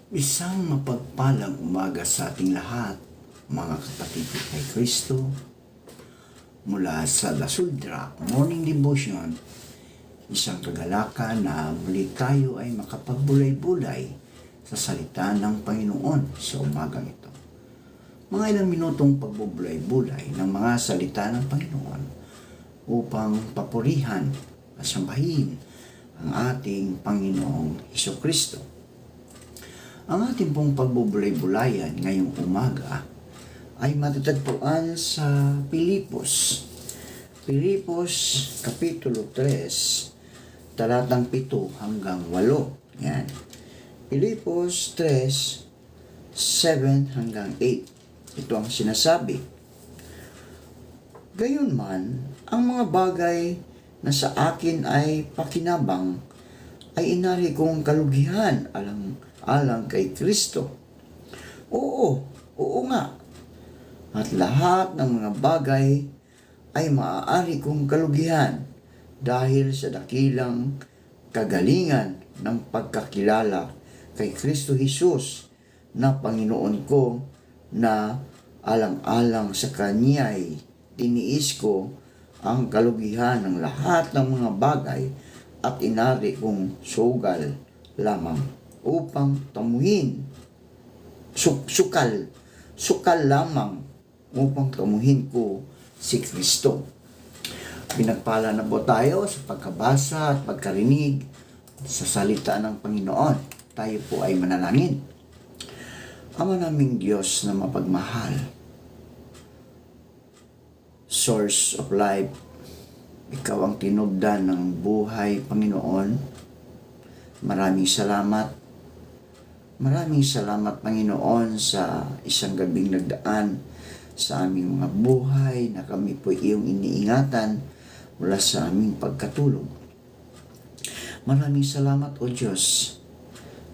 Isang mapagpalang umaga sa ating lahat, mga kapatid kay Kristo, mula sa The Suldra Morning Devotion, isang kagalakan na muli tayo ay makapagbulay-bulay sa salita ng Panginoon sa umagang ito. Mga ilang minutong pagbubulay-bulay ng mga salita ng Panginoon upang papurihan at sambahin ang ating Panginoong Hesukristo. Ang ating pong pagbubulay-bulayan ngayong umaga ay matatagpuan sa Pilipos. Pilipos, Kapitulo 3, talatang 7 hanggang 8. Yan. Pilipos 3, 7 hanggang 8. Ito ang sinasabi. Gayunman, ang mga bagay na sa akin ay pakinabang ay inari kong kalugihan alang kay Kristo. Oo nga. At lahat ng mga bagay ay maaari kong kalugihan dahil sa dakilang kagalingan ng pagkakilala kay Kristo Jesus na Panginoon ko, na alang-alang sa Kanya'y tiniis ko ang kalugihan ng lahat ng mga bagay at inari kong sugal lamang upang tamuhin, sukal lamang upang tamuhin ko si Kristo. Pinagpala na po tayo sa pagkabasa at pagkarinig sa salita ng Panginoon. Tayo po ay manalangin. Ama naming Diyos na mapagmahal, Source of life, Ikaw ang tinubdan ng buhay, Panginoon. Maraming salamat. Maraming salamat, Panginoon, sa isang gabing nagdaan sa aming mga buhay na kami po iyong iniingatan mula sa aming pagkatulog. Maraming salamat, O Diyos,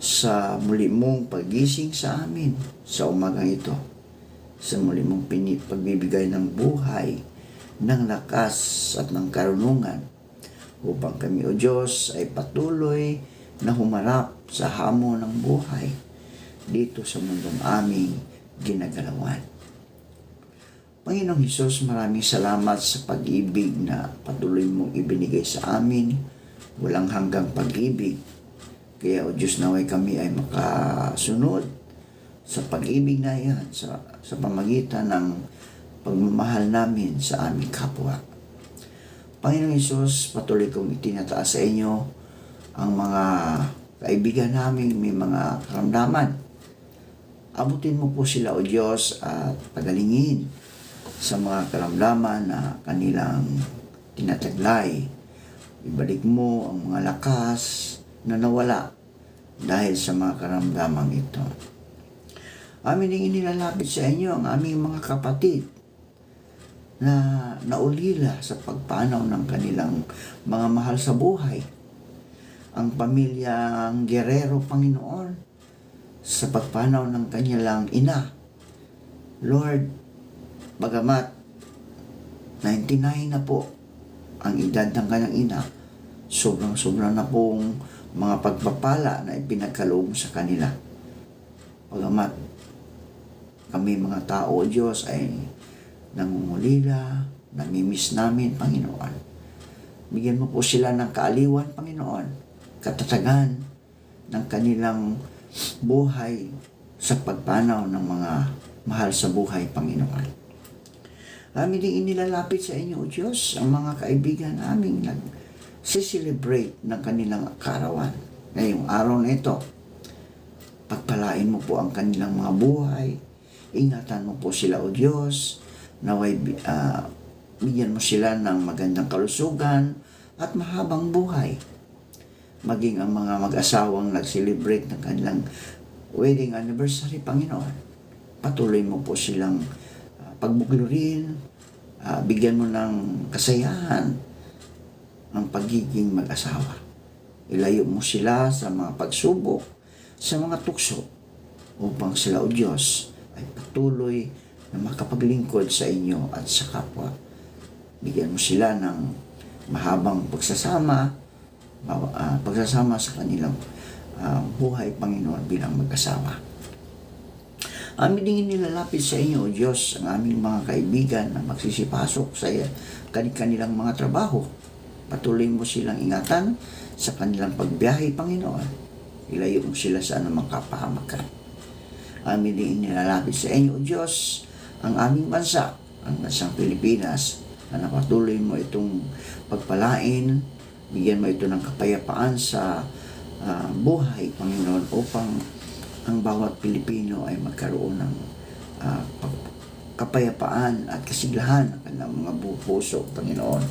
sa muli mong pagising sa amin sa umagang ito, sa muli mong pagbibigay ng buhay, ng lakas at ng karunungan upang kami, O Diyos, ay patuloy na humarap sa hamon ng buhay dito sa mundong aming ginagalawan. Panginoong Hesus, maraming salamat sa pag-ibig na patuloy mong ibinigay sa amin, walang hanggang pag-ibig. Kaya, O Diyos, naway kami ay makasunod sa pag-ibig na yan, sa pamagitan ng pagmamahal namin sa aming kapwa. Panginoong Hesus, patuloy kong itinataas sa inyo ang mga kaibigan namin may mga karamdaman. Abutin mo po sila, O Diyos, at pagalingin sa mga karamdaman na kanilang tinataglay. Ibalik mo ang mga lakas na nawala dahil sa mga karamdaman ito. Amin din inilalapit sa inyo ang aming mga kapatid na naulila sa pagpanaw ng kanilang mga mahal sa buhay. Ang pamilyang Guerrero, Panginoon, sa pagpanaw ng kanilang ina. Lord, bagamat 99 na po ang edad ng kanyang ina, sobrang-sobra na pong mga pagpapala na ipinagkaloob sa kanila. Bagamat kami mga tao, Diyos, ay nangungulila, namimiss namin, Panginoon. Bigyan mo po sila ng kaaliwan, Panginoon, katatagan ng kanilang buhay sa pagpanaw ng mga mahal sa buhay, Panginoon. Amin din inilalapit sa inyo, O Diyos, ang mga kaibigan naming nag-celebrate ng kanilang kaarawan ngayong araw na ito. Pagpalain mo po ang kanilang mga buhay. Ingatan mo po sila, O Diyos. Naway bigyan mo sila ng magandang kalusugan at mahabang buhay. Maging ang mga mag-asawang nag-celebrate ng kanilang wedding anniversary, Panginoon, patuloy mo po silang pagbuglurin, bigyan mo ng kasayahan ang pagiging mag-asawa. Ilayo mo sila sa mga pagsubok, sa mga tukso, upang sila, O Diyos, ay patuloy na makapaglingkod sa inyo at sa kapwa. Bigyan mo sila ng mahabang pagsasama sa kanilang buhay, Panginoon, bilang mag-asawa. Amin din nilalapit sa inyo, O Diyos, ang aming mga kaibigan na magsisipasok sa kanilang mga trabaho. Patuloy mo silang ingatan sa kanilang pagbiyahe, Panginoon. Ilayo mo sila sa anumang kapahamakan. Amin din nilalapit sa inyo, O Diyos, ang aming bansa, ang bansang Pilipinas, na napatuloy mo itong pagpalain, bigyan mo ito ng kapayapaan sa buhay, Panginoon, upang ang bawat Pilipino ay magkaroon ng kapayapaan at kasiglahan ng kanilang mga puso, Panginoon.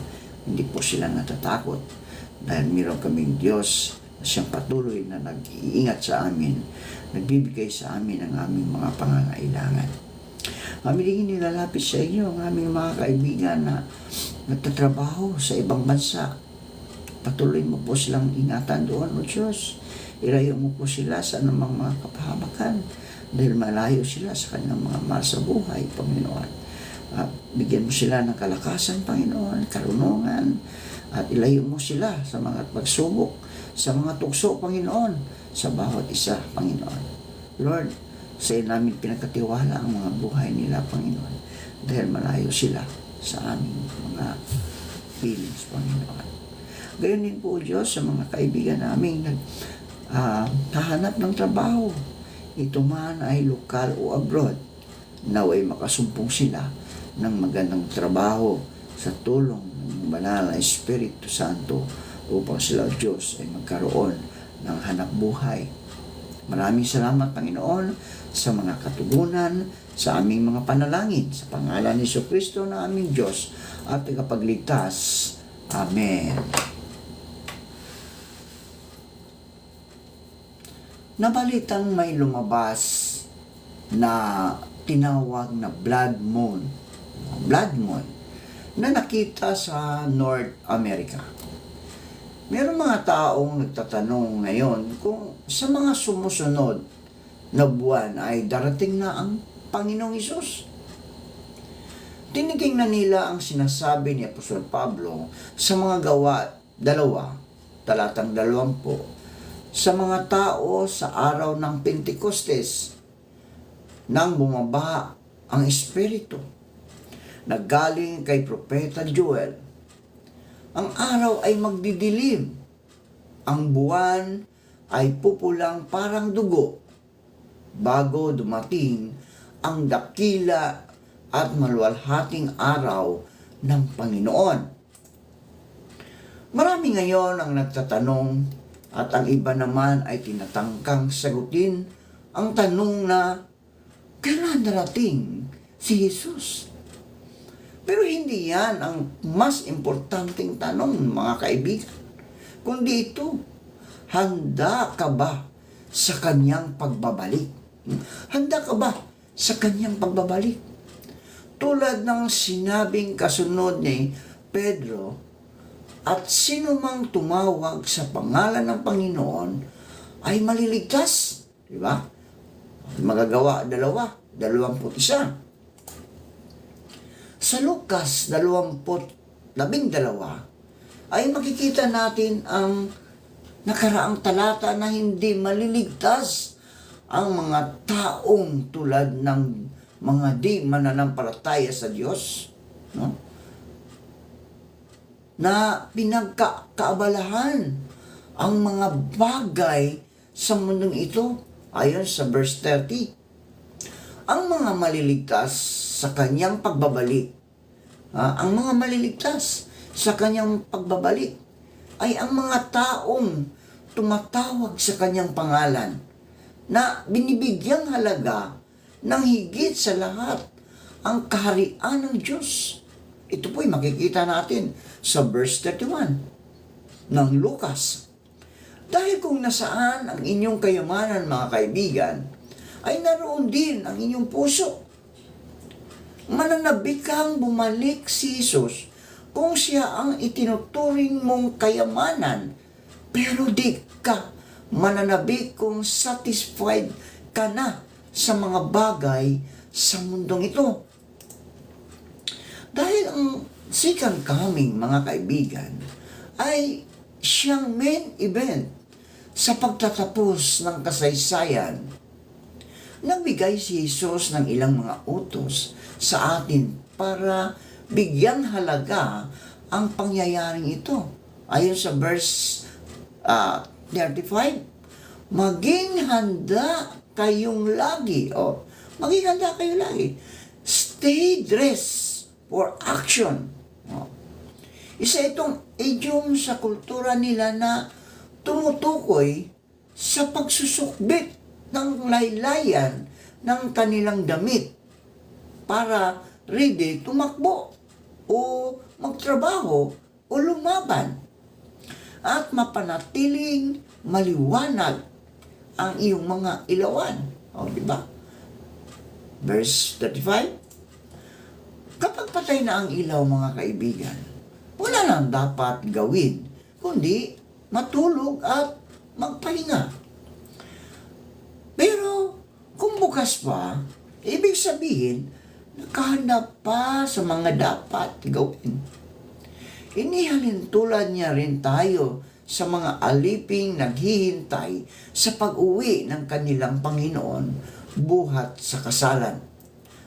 Hindi po sila natatakot dahil mayroon kaming Diyos na siyang patuloy na nag-iingat sa amin, nagbibigay sa amin ang aming mga pangangailangan. Kami din nilalapit sa inyo ang aming mga kaibigan na nagtatrabaho sa ibang bansa. Patuloy mo po silang ingatan doon, O Diyos. Ilayo mo po sila sa anumang mga kapahamakan dahil malayo sila sa kanilang mga mahal sa buhay, Panginoon. Bigyan mo sila ng kalakasan, Panginoon, karunungan, at ilayo mo sila sa mga pagsubok, sa mga tukso, Panginoon, sa bawat isa, Panginoon. Lord, sa iyo namin pinagkatiwala ang mga buhay nila, Panginoon, dahil malayo sila sa aming mga feelings, Panginoon. Gayon din po, Diyos, sa mga kaibigan namin hahanap ng trabaho. Ito man ay lokal o abroad. Naway makasumpong sila ng magandang trabaho sa tulong ng banal na Espiritu Santo upang sila, Diyos, ay magkaroon ng hanap buhay. Maraming salamat, Panginoon, sa mga katugunan sa aming mga panalangin. Sa pangalan ni Jesucristo na aming Diyos at tagapagligtas. Amen. Nabalitang may lumabas na tinawag na blood moon na nakita sa North America. Mayroong mga taong nagtatanong ngayon kung sa mga sumusunod na buwan ay darating na ang Panginoong Hesus. Tinitingnan nila ang sinasabi ni Apostol Pablo sa mga Gawa 2, talatang 20, sa mga tao sa araw ng Pentecostes nang bumaba ang Espiritu na galing kay Propeta Joel. Ang araw ay magdidilim, ang buwan ay pupulang parang dugo bago dumating ang dakila at maluwalhating araw ng Panginoon. Marami ngayon ang nagtatanong at ang iba naman ay tinatangkang sagutin ang tanong na kailan darating si Jesus? Pero hindi yan ang mas importanteng tanong, mga kaibigan. Kundi ito, handa ka ba sa kanyang pagbabalik? Handa ka ba sa kanyang pagbabalik? Tulad ng sinabing kasunod ni Pedro, at sino mang tumawag sa pangalan ng Panginoon ay maliligtas. Di ba? Magagawa 2:21. Sa Lucas 20:12 ay makikita natin ang nakaraang talata na hindi maliligtas ang mga taong tulad ng mga di mananampalataya sa Diyos, no? Na pinagkaabalahan ang mga bagay sa mundong ito ayon sa verse 30. Ang mga maliligtas sa kanyang pagbabalik, ang mga maliligtas sa kanyang pagbabalik ay ang mga taong tumatawag sa kanyang pangalan na binibigyang halaga ng higit sa lahat ang kaharian ng Diyos. Ito po'y makikita natin sa verse 31 ng Lucas. Dahil kung nasaan ang inyong kayamanan, mga kaibigan, ay naroon din ang inyong puso. Mananabik kang bumalik si Jesus kung siya ang itinuturing mong kayamanan, pero di ka mananabik kung satisfied ka na sa mga bagay sa mundong ito. Dahil ang second coming, mga kaibigan, ay siyang main event Sa pagtatapos ng kasaysayan, nagbigay si Jesus ng ilang mga utos sa atin para bigyan halaga ang pangyayaring ito. Ayon sa verse 35, maging handa kayong lagi. Maging handa kayo lagi. Stay dressed for action. Isa itong idiom sa kultura nila na tumutukoy sa pagsusukbit ng laylayan ng kanilang damit para ready tumakbo o magtrabaho o lumaban at mapanatiling maliwanag ang iyong mga ilawan. Di ba? Verse 35, kapag patay na ang ilaw, mga kaibigan, wala nang dapat gawin, kundi matulog at magpahinga. Pero kung bukas pa, ibig sabihin, nakahanda pa sa mga dapat gawin. Inihalin tulad niya rin tayo sa mga aliping naghihintay sa pag-uwi ng kanilang Panginoon buhat sa kasalan,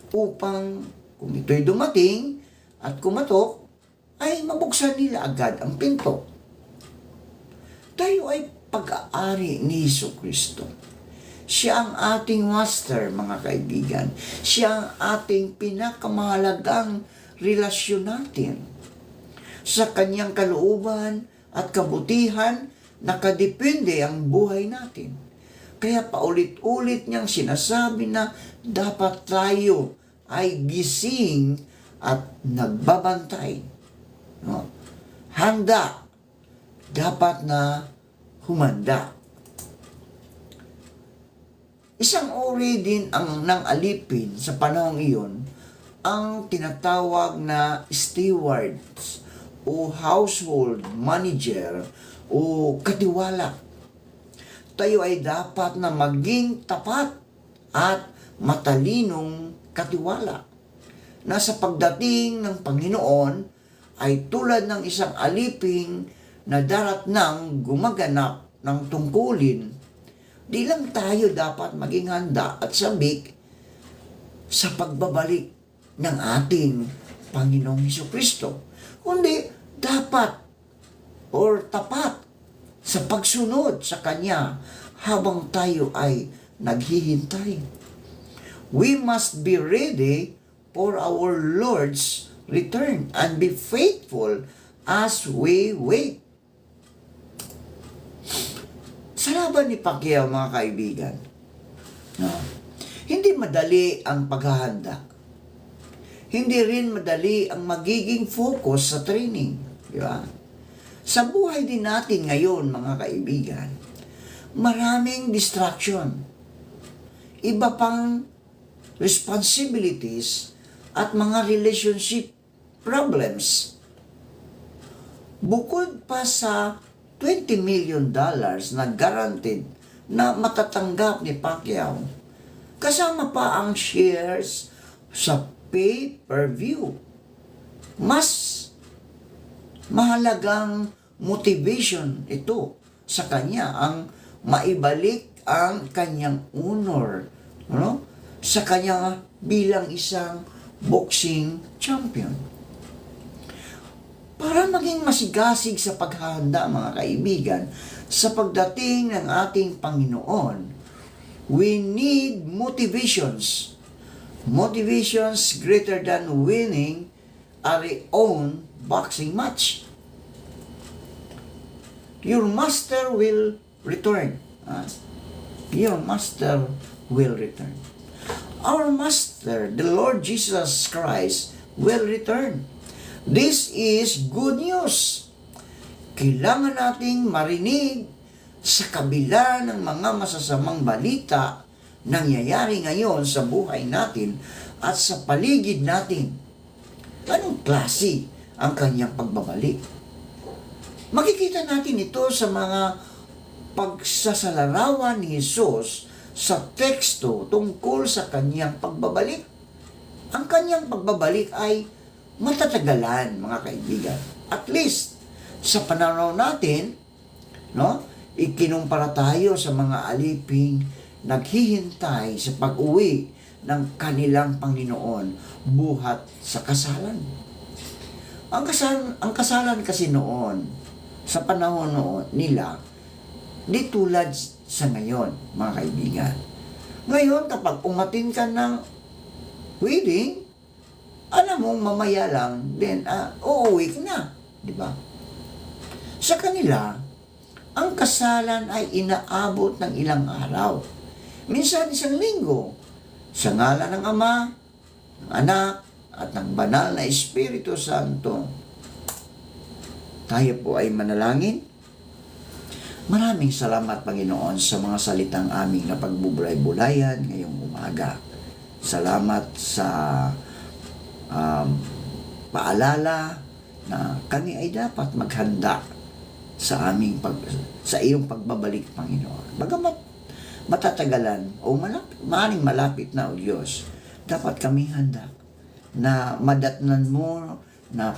upang kung ito'y dumating at kumatok, ay mabuksan nila agad ang pinto. Tayo ay pag-aari ni Jesucristo. Siya ang ating master, mga kaibigan. Siya ang ating pinakamahalagang relasyon natin. Sa kanyang kalooban at kabutihan, nakadepende ang buhay natin. Kaya paulit-ulit niyang sinasabi na dapat tayo ay gising at nagbabantay. Handa. Dapat na humanda. Isang uri din ng alipin sa panahong iyon ang tinatawag na stewards o household manager o katiwala. Tayo ay dapat na maging tapat at matalinong katiwala na sa pagdating ng Panginoon ay tulad ng isang aliping na daratnang gumaganap ng tungkulin. Di lang tayo dapat maging handa at sabik sa pagbabalik ng ating Panginoong Jesucristo, kundi dapat or tapat sa pagsunod sa Kanya habang tayo ay naghihintay. We must be ready for our Lord's return and be faithful as we wait. Sa laban ni Pacquiao, mga kaibigan, hindi madali ang paghahanda. Hindi rin madali ang magiging focus sa training. Di ba? Sa buhay din natin ngayon, mga kaibigan, maraming distraction. Iba pang responsibilities at mga relationship problems. Bukod pa sa $20 million na guaranteed na matatanggap ni Pacquiao, kasama pa ang shares sa pay-per-view. Mas mahalagang motivation ito sa kanya ang maibalik ang kanyang honor, sa kanya bilang isang boxing champion. Para maging masigasig sa paghahanda, mga kaibigan, sa pagdating ng ating Panginoon, we need motivations. Motivations greater than winning our own boxing match. Your master will return. Your master will return. Our master, the Lord Jesus Christ, will return. This is good news. Kailangan nating marinig sa kabila ng mga masasamang balita nangyayari ngayon sa buhay natin at sa paligid natin. Anong klase ang kanyang pagbabalik? Makikita natin ito sa mga pagsasalarawan ni Jesus sa teksto tungkol sa kanyang pagbabalik. Ang kanyang pagbabalik ay matatagalan, mga kaibigan. At least, sa pananaw natin, Ikinumpara tayo sa mga aliping naghihintay sa pag-uwi ng kanilang Panginoon buhat sa kasalan. Ang kasalan kasi noon, sa panahon noon nila, di tulad sa ngayon, mga kaibigan. Ngayon, kapag umatin ka ng wedding, alam mo, mamaya lang, then uuwi ka na. Di ba? Sa kanila, ang kasalan ay inaabot ng ilang araw. Minsan isang linggo. Sa ngalan ng Ama, ng Anak, at ng Banal na Espiritu Santo. Tayo po ay manalangin. Maraming salamat, Panginoon, sa mga salitang aming napagbubulay-bulayan ngayong umaga. Salamat sa paalala na kami ay dapat maghanda sa sa iyong pagbabalik, Panginoon. Bagamat matatagalan o maaaring malapit na, O Diyos, dapat kami handa na madatnan mo na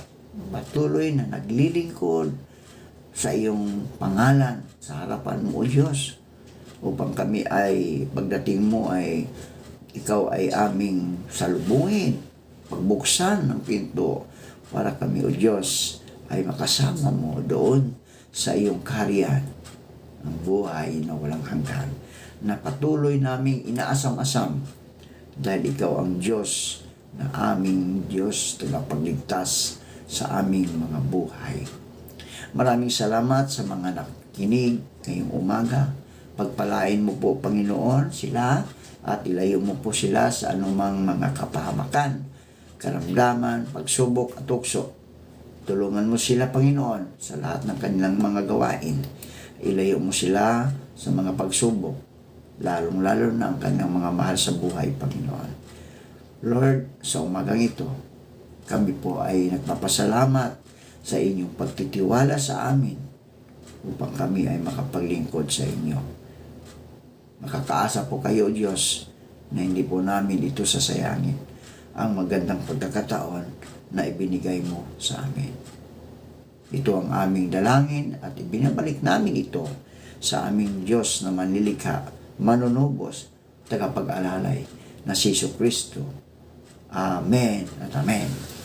patuloy na naglilingkod sa iyong pangalan sa harapan mo, O Diyos, upang kami ay pagdating mo ay ikaw ay aming salubungin, pagbuksan ng pinto para kami, O Diyos, ay makasama mo doon sa iyong kaharian, ang buhay na walang hanggan, na patuloy naming inaasam-asam dahil ikaw ang Diyos na aming Diyos tagapagligtas sa aming mga buhay. Maraming salamat sa mga nakikinig ngayong umaga. Pagpalain mo po, Panginoon, sila at ilayo mo po sila sa anumang mga kapahamakan, karamdaman, pagsubok at tukso. Tulungan mo sila, Panginoon, sa lahat ng kanilang mga gawain. Ilayo mo sila sa mga pagsubok, lalong-lalo na ang kanilang mga mahal sa buhay, Panginoon. Lord, sa umagang ito, kami po ay nagpapasalamat sa inyong pagtitiwala sa amin upang kami ay makapaglingkod sa inyo. Makakaasa po kayo, Diyos, na hindi po namin ito sasayangin ang magandang pagkakataon na ibinigay mo sa amin. Ito ang aming dalangin at ibinabalik namin ito sa aming Diyos na manlilikha, manunubos, tagapag-alalay na si Jesu Kristo. Amen at amen.